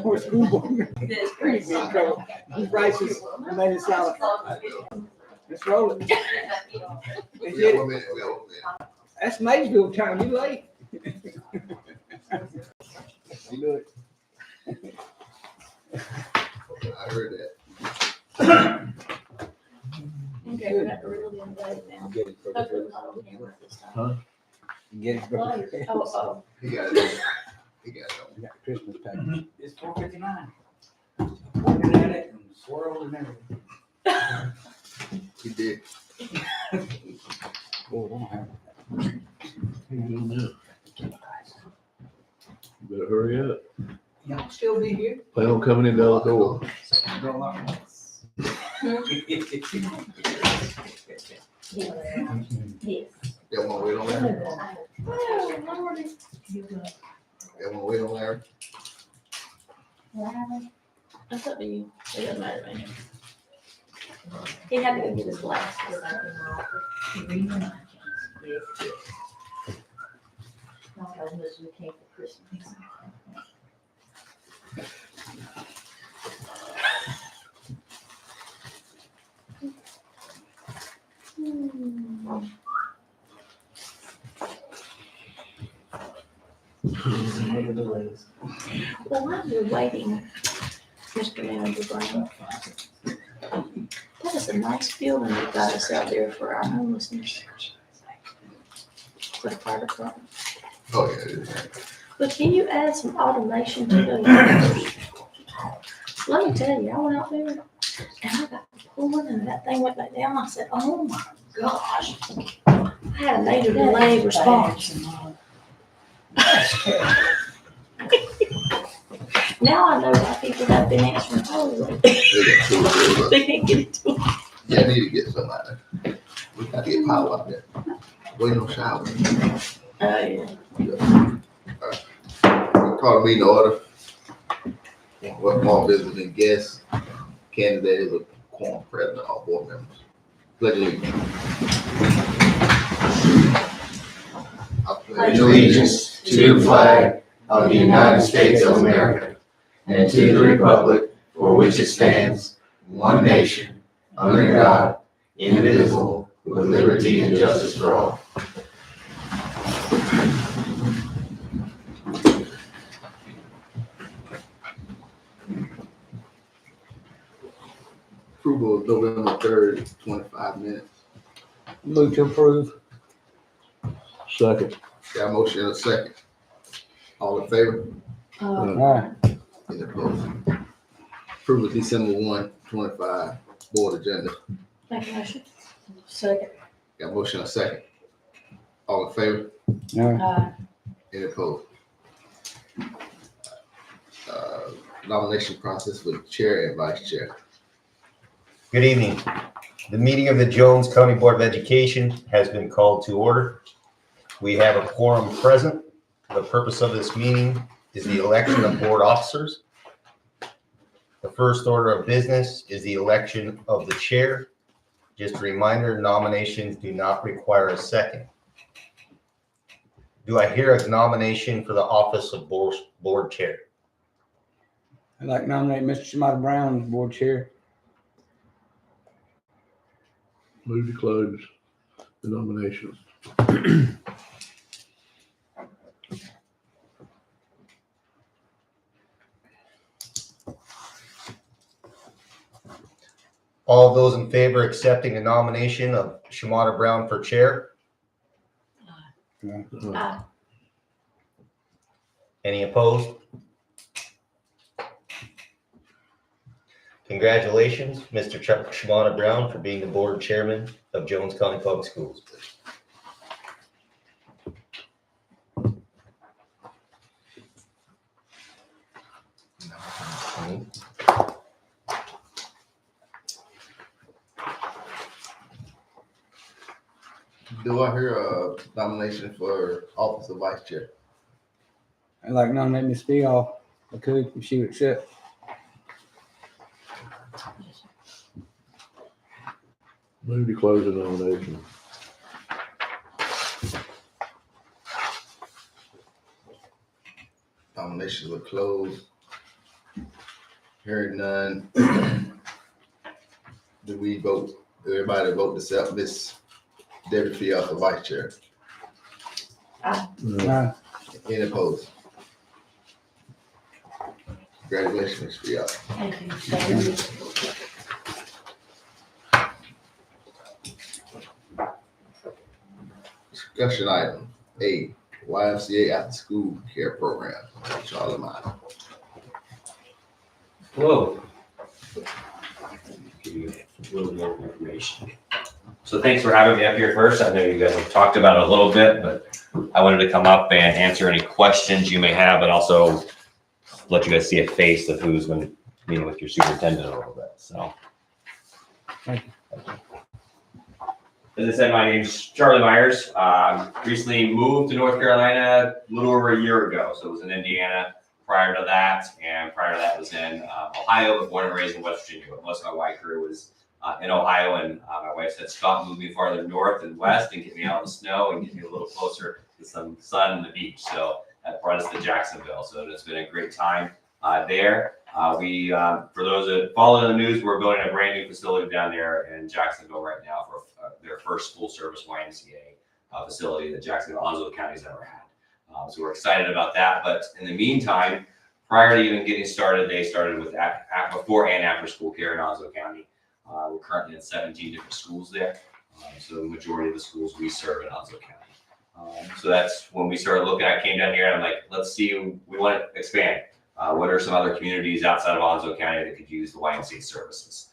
for school board. It's pretty big trouble. These prices made it sound. Let's roll it. That's Maysville time. You late? You do it. I heard that. Okay, we're not really invited now. Get it for Hopefully the not on camera this time. Huh? Get it for the Oh, He got it. He got it. You got Christmas package. It's 4:59. Looking at it and swirled and everything. He did. Oh, don't have it. You doing now? You better hurry up. Y'all still be here? Plan on coming in the other door. yes. That one wait on Larry. Oh, Lordy. That one wait on Larry. That's up to you. It doesn't matter to me. He had to go get his glasses. We came for Christmas. Well, while you're waiting, Mr. Manager Brown, that is a nice building you got us out there for our homelessness. For the fire department. Oh, yeah, it is. But can you add some automation to those numbers? Let me tell you, I went out there and I got pulling and that thing went back down. I said, oh my gosh. I had a major delayed response. Now I know why people have been answering totally. They got two of those. They can't get it to them. Yeah, I need to get somebody. We got to get power out there. Wait no shower. Oh, Call the meeting to order. Welcome all visitors and guests. Candidate is a quorum present, all board members. Pledge allegiance. I Pledge allegiance to the flag of the United States of America and to the republic for which it stands, one nation, under God, indivisible, with liberty and justice for all. Approval of November 3rd, 25 minutes. Move to approve. Second. Got a motion and a second. All in favor? All right. Any opposed? Approval of December 1, 25 board agenda. make a motion. Second. Got a motion and a second. All in favor? All right. Any opposed? Nomination process for chair and vice chair. Good evening. The meeting of the Jones County Board of Education has been called to order. We have a quorum present. The purpose of this meeting is the election of board officers. The first order of business is the election of the chair. Just a reminder, nominations do not require a second. Do I hear a nomination for the office of board chair? I'd like to nominate Mr. Shimada Brown as board chair. Move to close the nominations. All those in favor accepting the nomination of Shimada Brown for chair? Aye. Any opposed? Congratulations, Mr. Chuck Shimada Brown, for being the board chairman of Jones County Public Schools. Do I hear a nomination for office of vice chair? I'd like to nominate Ms. Feehoff, if I could, if she would accept. Move to close the nomination. Nominations are closed. Hearing none. Do we vote, everybody vote to select Miss Debbie Field for vice chair? Any opposed? Congratulations, Ms. Field. Thank you. Discussion item A, YMCA after school care program. Charlie Minor. Hello. Give you a little more information. So thanks for having me up here first. I know you guys have talked about it a little bit, but I wanted to come up and answer any questions you may have, and also let you guys see a face of who's been meeting with your superintendent a little bit. So. Thank you. As I said, my name's Charlie Myers. Recently moved to North Carolina a little over a year ago. So it was in Indiana prior to that, and prior to that was in Ohio, but born and raised in West Virginia. But most of my white career was in Ohio, and my wife said, stop moving farther north and west and get me out of the snow and get me a little closer to some sun and the beach. So that brought us to Jacksonville. So it's been a great time there. For those that follow the news, we're building a brand new facility down there in Jacksonville right now for their first full service YMCA facility that Jacksonville, Onslow County's ever had. So we're excited about that. But in the meantime, prior to even getting started, they started with before and after school care in Onslow County. We're currently in 17 different schools there. So the majority of the schools we serve in Onslow County. So that's when we started looking. I came down here and I'm like, let's see, we want to expand. What are some other communities outside of Onslow County that could use the YMCA services?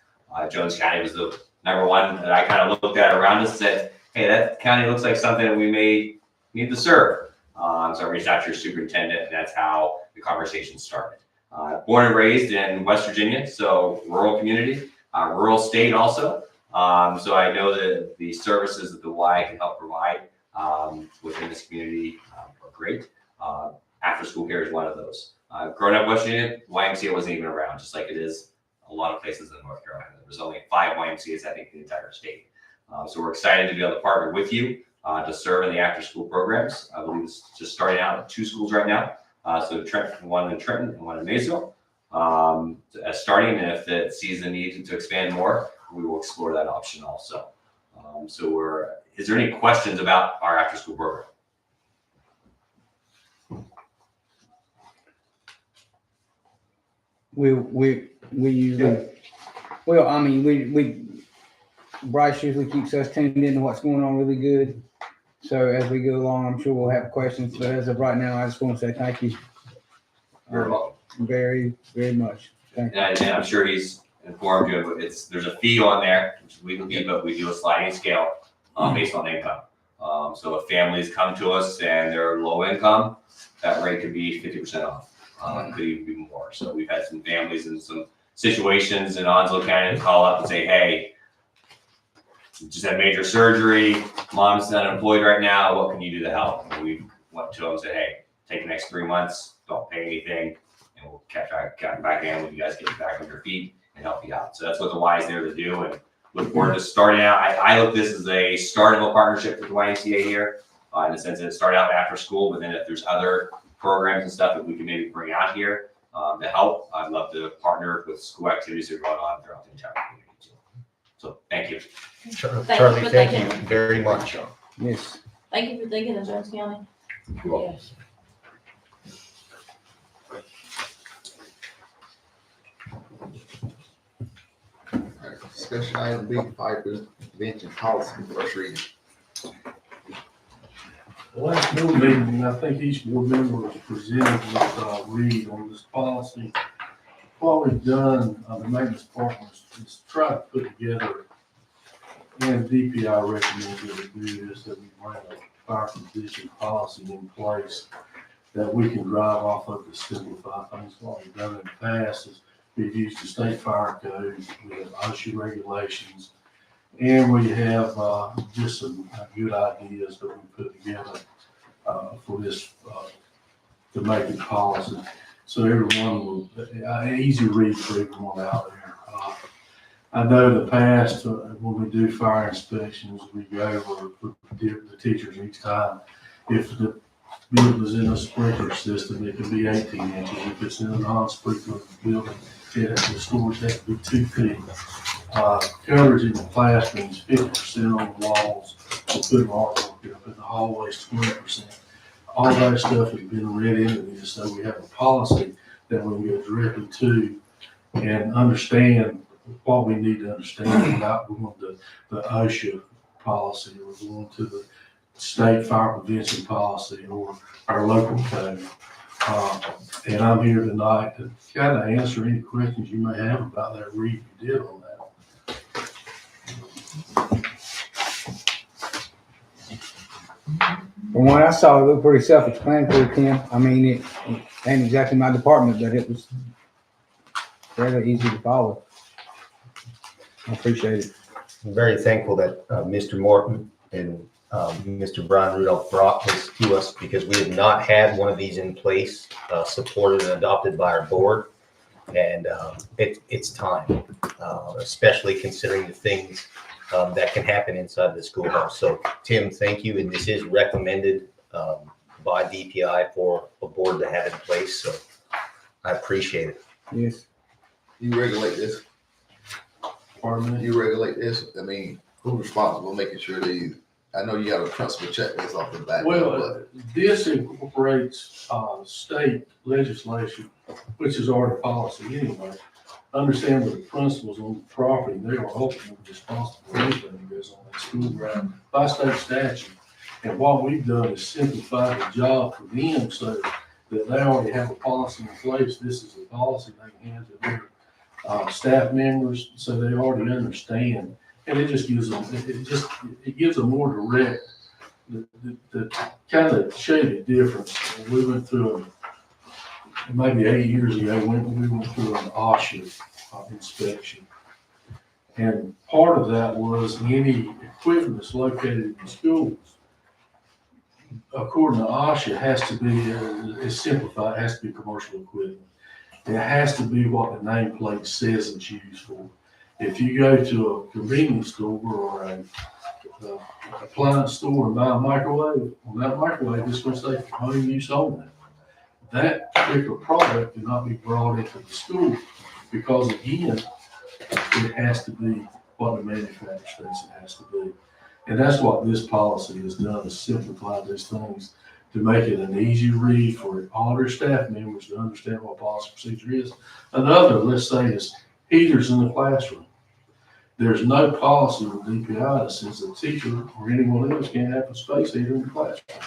Jones County was the number one that I kind of looked at around us and said, hey, that county looks like something that we may need to serve. So I reached out to your superintendent, and that's how the conversation started. Born and raised in West Virginia, so rural community, rural state also. So I know that the services that the Y can help provide within this community are great. After school care is one of those. Growing up in West Virginia, YMCA wasn't even around, just like it is a lot of places in North Carolina. There's only 5 YMCAs, I think, in the entire state. So we're excited to be able to partner with you to serve in the after-school programs. I believe it's just starting out at 2 schools right now. So one in Trenton and one in Maysville. Starting, and if it sees the need to expand more, we will explore that option also. Is there any questions about our after-school program? We usually, well, I mean, we Bryce usually keeps us tuned into what's going on really good. So as we go along, I'm sure we'll have questions, but as of right now, I just want to say thank you. You're welcome. Very, very much. Thank you. And I'm sure he's informed you, but there's a fee on there, which is legal fee, but we do a sliding scale based on income. So if families come to us and they're low income, that rate could be 50% off. Could even be more. So we've had some families in some situations in Onslow County that call up and say, hey, just had major surgery, mom's not employed right now, what can you do to help? And we went to them and said, hey, take the next 3 months, don't pay anything, and we'll catch back in when you guys get back on your feet and help you out. So that's what the Y is there to do, and look forward to starting out. I look this as a start of a partnership with the YMCA here, in the sense that it started out after school, but then if there's other programs and stuff that we can maybe bring out here to help, I'd love to partner with school activities that are going on throughout the entire community too. So thank you. Charlie, for thank you thinking. very much. Yes. Thank you for thinking of Jones County. You're welcome. Alright, discussion item B, fire prevention policy, first reading. The last board meeting, I think each board member was presented with a read on this policy. What we've done, the maintenance department is try to put together, and DPI recommends that we do this, that we bring a fire prevention policy in place that we can drive off of to simplify things. What we've done in the past is we've used the state fire code, we have OSHA regulations, and we have just some good ideas that we put together for this to make it policy. So everyone will, easy read for everyone out there. I know in the past when we do fire inspections, we go over with the teachers each time. If the building is in a sprinkler system, it can be 18 inches. If it's in a non-sprinkler building, the storage has to be 2 feet. Coverage in the classrooms, 50% on the walls. We're putting artwork up in the hallways, 20%. All that stuff has been read into this, so we have a policy that we can go directly to and understand what we need to understand without going to the OSHA policy or going to the state fire prevention policy or our local code. And I'm here tonight to kind of answer any questions you may have about that read you did on that. From what I saw, it looked pretty self-explanatory, Tim. I mean, it ain't exactly my department, but it was fairly easy to follow. I appreciate it. I'm very thankful that Mr. Morton and Mr. Brian Rudolph brought this to us because we have not had one of these in place, supported and adopted by our board. And it's time, especially considering the things that can happen inside the schoolhouse. So Tim, thank you. And this is recommended by DPI for a board to have in place. So I appreciate it. Yes. You regulate this? Pardon me? You regulate this? I mean, who's responsible making sure I know you got a principal checklist off the back. Well, this incorporates state legislation, which is already policy anyway. Understand that the principals on the property, they are ultimately responsible for anything that goes on that school ground by state statute. And what we've done is simplify the job for them so that they already have a policy in place. This is the policy they can hand to their staff members, so they already understand. And it just gives them, it gives them more direct, the kind of show you the difference. We went through maybe 8 years ago, we went through an OSHA inspection. And part of that was any equipment that's located in schools, according to OSHA, has to be, it's simplified, it has to be commercial equipment. It has to be what the nameplate says it's used for. If you go to a convenience store or a appliance store and buy a microwave, well, that microwave is going to say for home use only. That particular product cannot be brought into the school because, again, it has to be what the manufacturer says it has to be. And that's what this policy has done, is simplify these things to make it an easy read for all their staff members to understand what policy procedure is. Another, let's say, is heaters in the classroom. There's no policy with DPI that says a teacher or anyone else can't have a space heater in the classroom.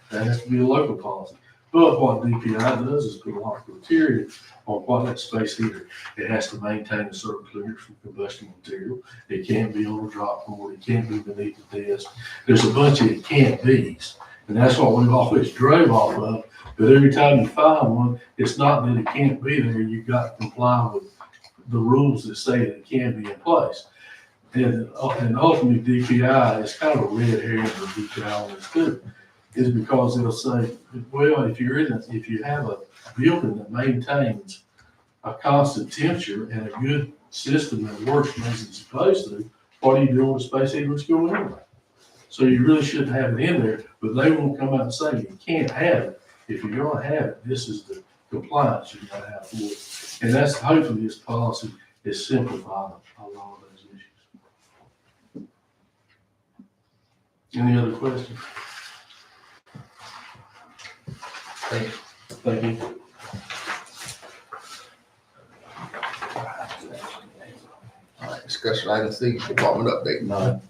That has to be a local policy. But what DPI does is put a lot of criteria on what that space heater. It has to maintain a certain clearance from combustible material. It can't be on a drop board. It can't be beneath the desk. There's a bunch of it can't be's. And that's what we've always drove off of. But every time you find one, it's not that it can't be there. You've got to comply with the rules that say that it can be in place. And ultimately DPI is kind of a red herring for DPI on this too, is because it'll say, well, if you have a building that maintains a constant temperature and a good system that works as it's supposed to, what are you doing with space heater in school anyway? So you really shouldn't have it in there, but they won't come out and say you can't have it. If you're going to have it, this is the compliance you're going to have for it. And that's hopefully this policy is simplifying a lot of those issues. Any other questions? Thank you. Thank you. All right, discussion item C, department update. No.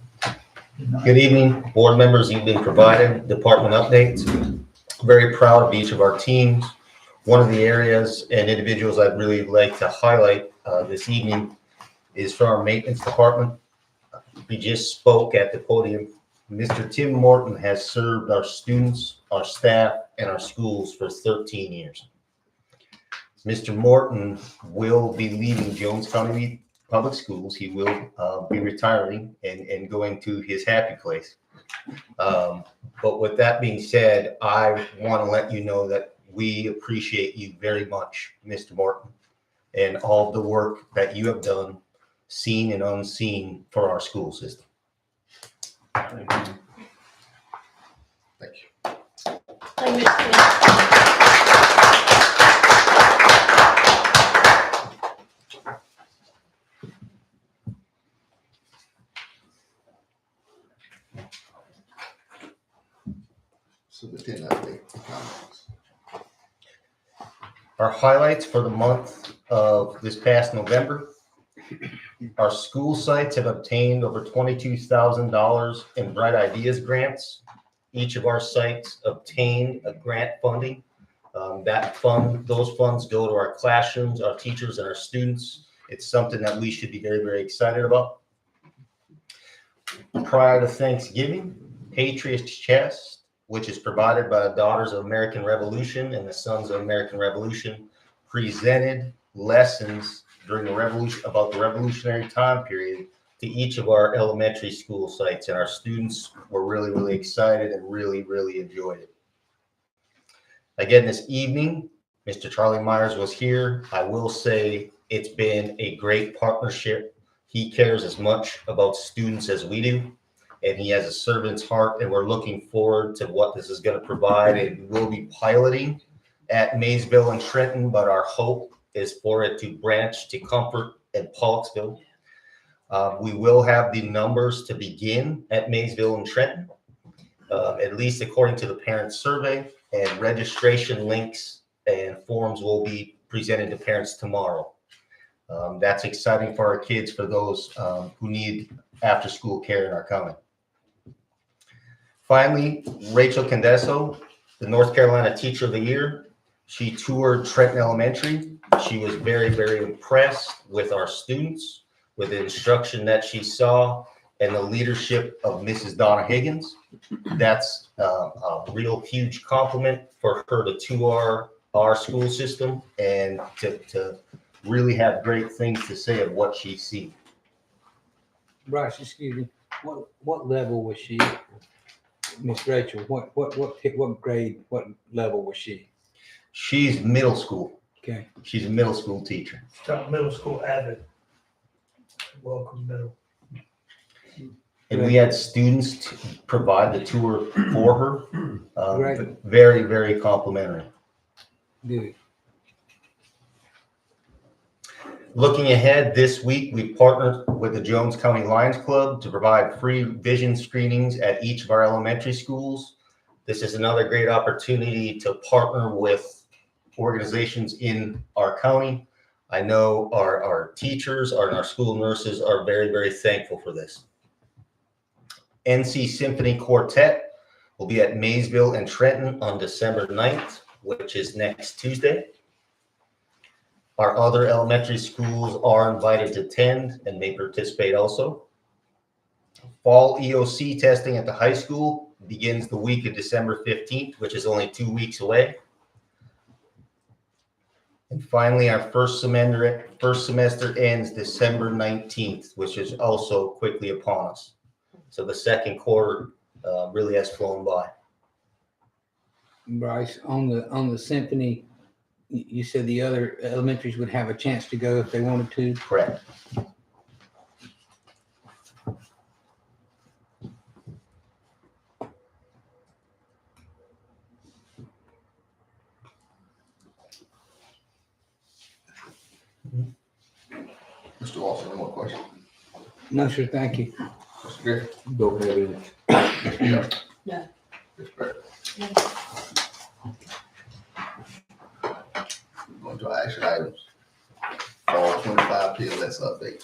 Good evening, board members. You've been provided department updates. Very proud of each of our teams. One of the areas and individuals I'd really like to highlight this evening is from our maintenance department. We just spoke at the podium. Mr. Tim Morton has served our students, our staff, and our schools for 13 years. Mr. Morton will be leaving Jones County Public Schools. He will be retiring and going to his happy place. But with that being said, I want to let you know that we appreciate you very much, Mr. Morton, and all the work that you have done, seen and unseen, for our school system. Thank you. Thank you. See, Miss Kim. Superintendent update, comments. Our highlights for the month of this past November. Our school sites have obtained over $22,000 in Bright Ideas grants. Each of our sites obtained a grant funding. Those funds go to our classrooms, our teachers, and our students. It's something that we should be very, very excited about. Prior to Thanksgiving, Patriots Chest, which is provided by the Daughters of American Revolution and the Sons of American Revolution, presented lessons during the revolution about the revolutionary time period to each of our elementary school sites, and our students were really, really excited and really, really enjoyed it. Again, this evening, Mr. Charlie Myers was here. I will say it's been a great partnership. He cares as much about students as we do, and he has a servant's heart, and we're looking forward to what this is going to provide. And we'll be piloting at Maysville and Trenton, but our hope is for it to branch to Comfort and Pollocksville. We will have the numbers to begin at Maysville and Trenton, at least according to the parent survey, and registration links and forms will be presented to parents tomorrow. That's exciting for our kids, for those who need after-school care in our county. Finally, Rachel Condeso, the North Carolina Teacher of the Year. She toured Trenton Elementary. She was very, very impressed with our students, with the instruction that she saw, and the leadership of Mrs. Donna Higgins. That's a real huge compliment for her to tour our school system and to really have great things to say of what she's seen. Bryce, excuse me, what level was she? Miss Rachel, what grade, what level was she? She's middle school. Okay. She's a middle school teacher. Start middle school avid. Welcome middle. And we had students to provide the tour for her. Great. Very, very complimentary. Good. Looking ahead, this week, we partnered with the Jones County Lions Club to provide free vision screenings at each of our elementary schools. This is another great opportunity to partner with organizations in our county. I know our teachers and our school nurses are very, very thankful for this. NC Symphony Quartet will be at Maysville and Trenton on December 9th, which is next Tuesday. Our other elementary schools are invited to attend and may participate also. Fall EOC testing at the high school begins the week of December 15th, which is only 2 weeks away. And finally, our first semester ends December 19th, which is also quickly upon us. So the second quarter really has flown by. Bryce, on the symphony, you said the other elementaries would have a chance to go if they wanted to. Correct. Mr. Walsh, any more questions? No, sir, thank you. Mr. Griffin? Don't have any. No. Ms. Burke? Going to our action items. Fall 25 PLS update.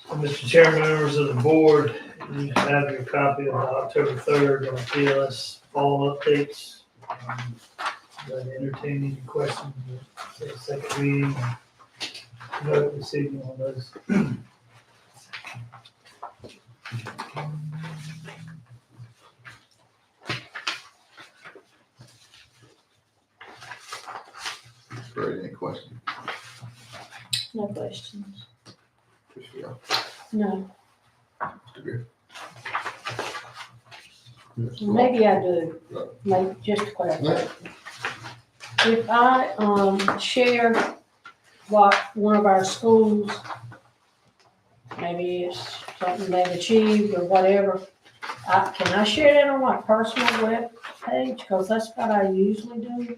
Mr. Chairman, members of the board, you have your copy of the October 3rd PLS fall updates. Entertain any questions, second reading, vote this evening on those. Ms. Burke, any questions? No questions. Ms. Field? No. Mr. Griffin? Maybe I do. Maybe just to clarify. If I share what one of our schools, maybe it's something they've achieved or whatever, Can I share that on my personal web page? Cause that's what I usually do.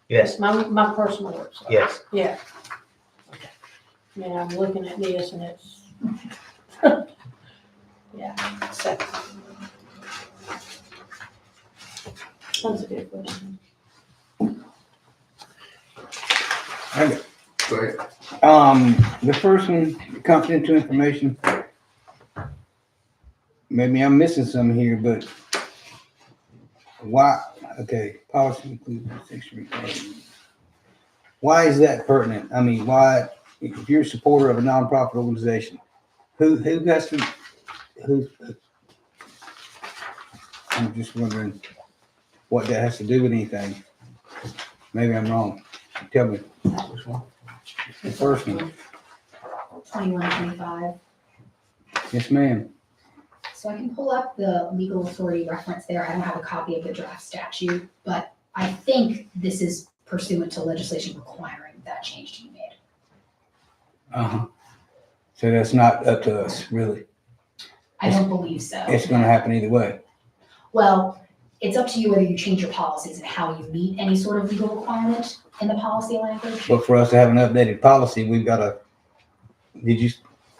Yes, My personal website. yes. Yeah. Yeah, I'm looking at this and it's, yeah, so. That's a good question. Go ahead. The first one, confidential information. Maybe I'm missing some here, but why, okay, policy includes section requirements. Why is that pertinent? I mean, why, if you're a supporter of a nonprofit organization, who has to, who? I'm just wondering what that has to do with anything. Maybe I'm wrong. Tell me. Which one? The first one. 2125. Yes, ma'am. So I can pull up the legal authority reference there. I don't have a copy of the draft statute, but I think this is pursuant to legislation requiring that change to be made. Uh-huh. So that's not up to us, really. I don't believe so. It's gonna happen either way. Well, it's up to you whether you change your policies and how you meet any sort of legal requirement in the policy language. But for us to have an updated policy, we've gotta,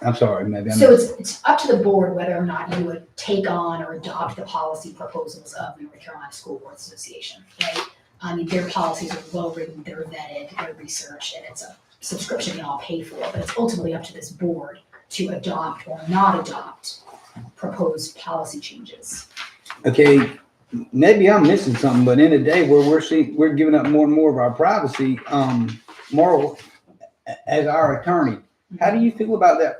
I'm sorry, maybe I'm. So it's up to the board whether or not you would take on or adopt the policy proposals of the North Carolina School Boards Association, right? I mean, their policies are well-written, they're vetted, they're researched, and it's a subscription you all pay for, but it's ultimately up to this board to adopt or not adopt proposed policy changes. Okay, maybe I'm missing something, but in a day where we're giving up more and more of our privacy, Marl, as our attorney, how do you feel about the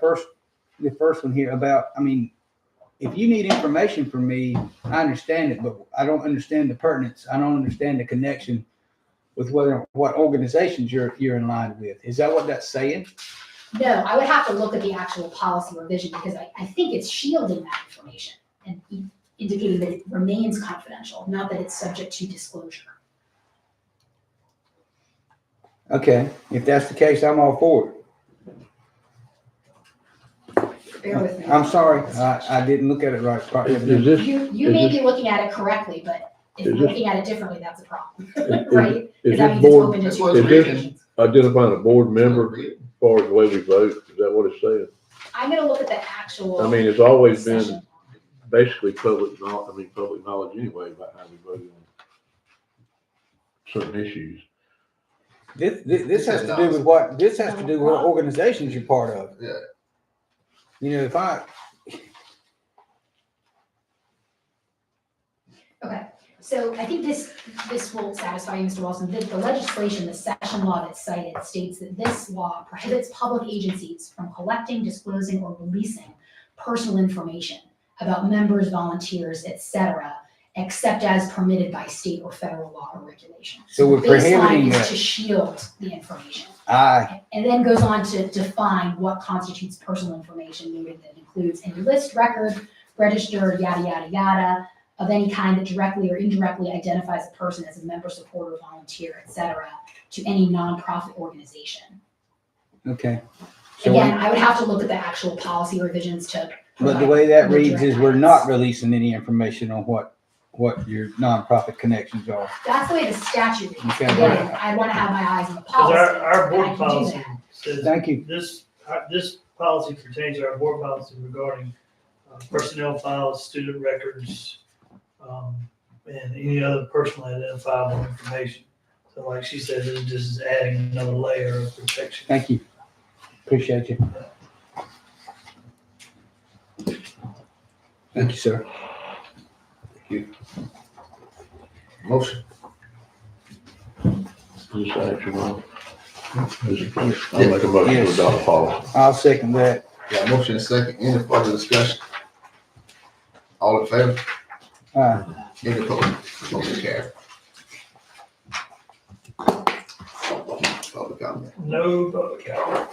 first one here about, I mean, if you need information from me, I understand it, but I don't understand the pertinence. I don't understand the connection with what organizations you're in line with. Is that what that's saying? No, I would have to look at the actual policy revision because I think it's shielding that information and indicating that it remains confidential, not that it's subject to disclosure. Okay, if that's the case, I'm all for it. Bear with me. I'm sorry, I didn't look at it right. Is this, You is may this- be looking at it correctly, but if Is you're this- looking at it differently, that's a problem, is- right? is Because that this means it's board, open to That's two what it's interpretations. identifying a board member as far as the way we vote? Is that what it's saying? I'm gonna look at the actual. I mean, it's always been session. basically public knowledge anyway about how we voted on certain issues. This has to do with what organizations you're part of. Yeah. You know, if Okay, so I think this will satisfy you, Mr. Wilson. The legislation, the section law that's cited states that this law prohibits public agencies from collecting, disclosing, or releasing personal information about members, volunteers, et cetera, except as permitted by state or federal law or regulation. So we're the baseline prohibiting is that. to shield the information. I, And then goes on to define what constitutes personal information, noting that includes any list, record, register, yada, yada, yada, of any kind that directly or indirectly identifies a person as a member, supporter, volunteer, et cetera, to any nonprofit organization. okay. So, Again, I would have to look at the actual policy revisions to. but the way that provide reads direct is we're guidance. not releasing any information on what your nonprofit connections are. That's the way the statute reads. Okay. Again, I want to have my eyes on the Because policy. our and I board can do policy that. says Thank you. this policy pertains to our board policy regarding personnel files, student records, and any other personally identifiable information. So like she said, this is adding another layer of protection. Thank you. Appreciate you. Thank you, sir. Motion. Is this action on? I'll make a motion Yes. to adopt policy. I'll second that. Got a motion and second. Any further discussion? All in favor? Any opposed? Motion carried. Public comment. No public comment.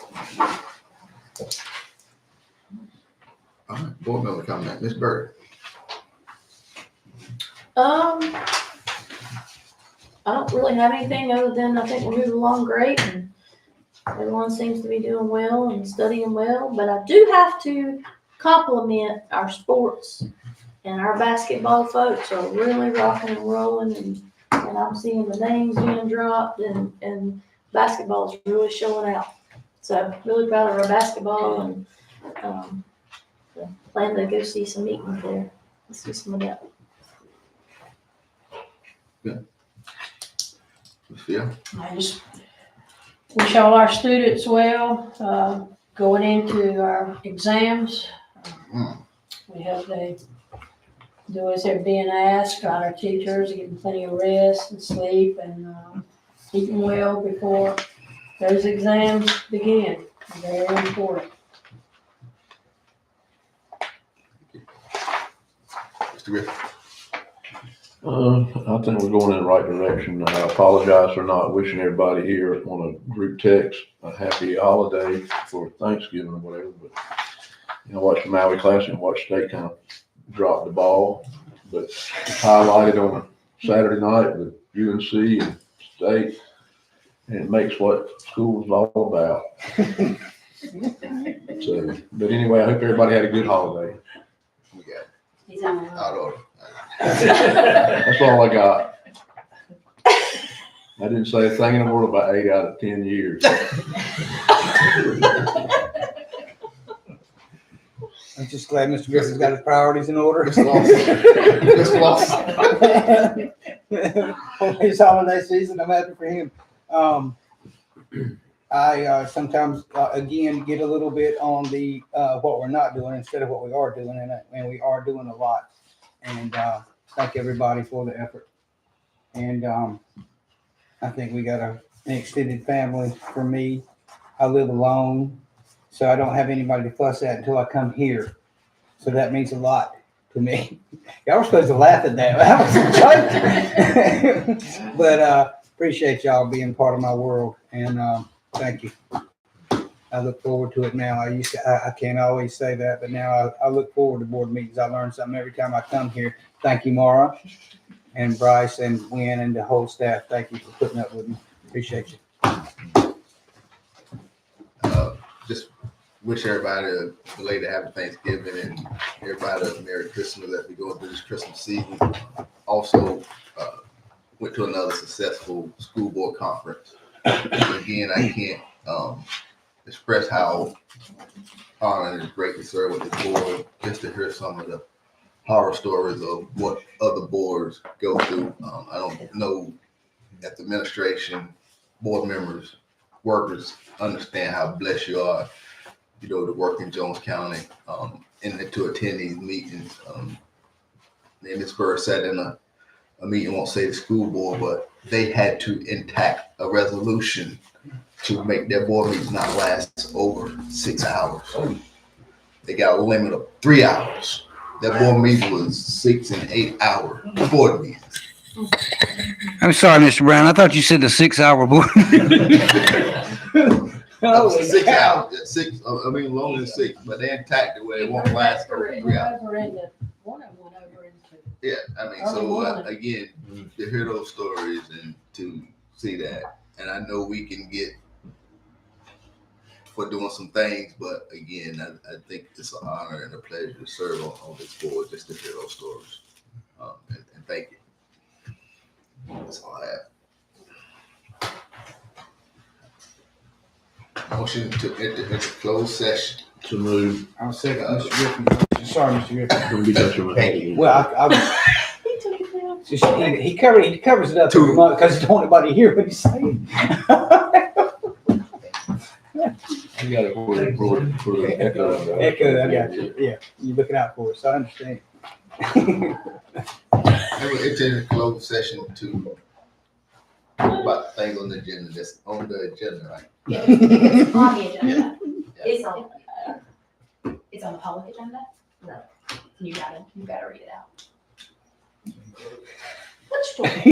All right, board member comment. Ms. Bird. I don't really have anything other than I think we're moving along great and everyone seems to be doing well and studying well, but I do have to compliment our sports And our basketball folks are really rocking and rolling, and I'm seeing the names being dropped, and basketball is really showing out. So really proud of our basketball, and plan to go see some meetings there. Let's do some of that. Yeah. I just wish all our students well, going into our exams. We hope they do as they're being asked, got our teachers, getting plenty of rest and sleep, and eating well before those exams begin. Very important. Mr. Griffin. I think we're going in the right direction. I apologize for not wishing everybody here on a group text a happy holiday for Thanksgiving or whatever, but watched the Maui Classic and watched State kind of drop the ball, but highlighted on a Saturday night with UNC and State, and it makes what school is all about. So, but anyway, I hope everybody had a good holiday. We got He's on. out of order. That's all I got. I didn't say a thing in the world about 8 out of 10 years. I'm just glad Mr. Griffin's got his priorities in order. Just lost. Just lost. His holiday season, I'm happy for him. I sometimes, again, get a little bit on the what we're not doing instead of what we are doing, and we are doing a lot. And thank everybody for the effort. And I think we got an extended family. For me, I live alone, so I don't have anybody to fuss at until I come here. So that means a lot to me. Y'all were supposed to laugh at that. That was a joke. But appreciate y'all being part of my world, and thank you. I look forward to it now. I can't always say that, but now I look forward to board meetings. I learn something every time I come here. Thank you, Mara and Bryce and Wynn and the whole staff. Thank you for putting up with me. Appreciate you. Just wish everybody a belated happy Thanksgiving and everybody a Merry Christmas as we go through this Christmas season. Also, went to another successful school board conference. Again, I can't express how honored and great to serve with this board, just to hear some of the horror stories of what other boards go through. I don't know if the administration, board members, workers understand how blessed you are, to work in Jones County and to attend these meetings. And this bird sat in a meeting, won't say the school board, but they had to enact a resolution to make their board meetings not last over 6 hours. They got a limit of 3 hours. That board meeting was 6 and 8 hour board meetings. I'm sorry, Mr. Brown. I thought you said the 6-hour board. That was 6 hours. 6, I mean, longer than 6, but they intact it where it won't last over 3 hours. One of them went over into. Yeah, I mean, so again, to hear those stories and to see that, and I know we can get for doing some things, but again, I think it's an honor and a pleasure to serve on this board just to hear those stories. And thank you. That's all I have. Motion to enter into closed session. To move. I'll second Mr. Griffin. Sorry, Mr. Griffin. Don't be touching my Thank head. Well, He took it down. he covers it up because he don't want anybody to hear what he's saying. You got it for the echo. Echo, I got you. Yeah, you're looking out for us. I understand. Enter into closed session to talk about things on the agenda. That's on the agenda, right? Yeah, it's on the agenda. Yeah. It's on the public agenda? No. You gotta read it out. What you doing?